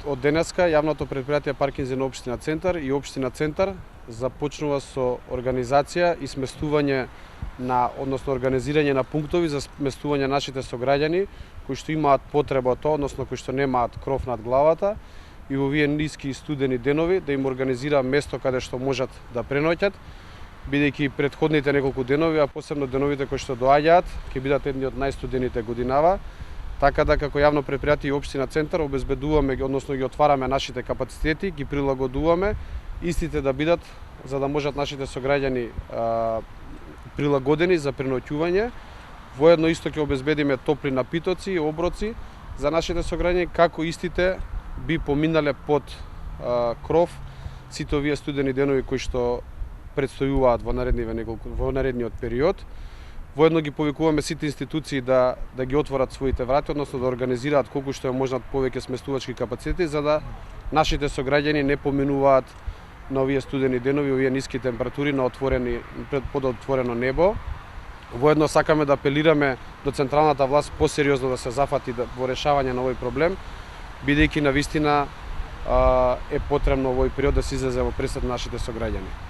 од денеска јавното претпријатие Паркинзи на општина Центар и општина Центар започнува со организација и сместување односно организирање на пунктови за сместување нашите сограѓани кои што имаат потреба од тоа, односно кои што немаат кров над главата и во овие ниски и студени денови да им организира место каде што можат да преноќат, бидејќи претходните неколку денови, а посебно деновите кои што доаѓаат, ќе бидат едни од најстудените годинава. Така да како јавно претпријатие и општина Центар обезбедуваме, односно ги отвараме нашите капацитети, ги прилагодуваме, истите да бидат за да можат нашите сограѓани прилагодени за преноќување. Воедно исто ќе обезбедиме топли напитоци и оброци за нашите сограѓани, како истите би поминале под кров сите овие студени денови кои што предстојуваат во наредниот период. Воедно ги повикуваме сите институции да ги отворат своите врати, односно да организираат колку што е можнат повеќе сместувачки капацитети, за да нашите сограѓани не поминуваат на овие студени денови, овие ниски температури под отворено небо. Воедно сакаме да апелираме до централната власт посериозно да се зафати во решавање на овој проблем, бидејќи навистина е потребно овој период да се излезе во пресед нашите сограѓани.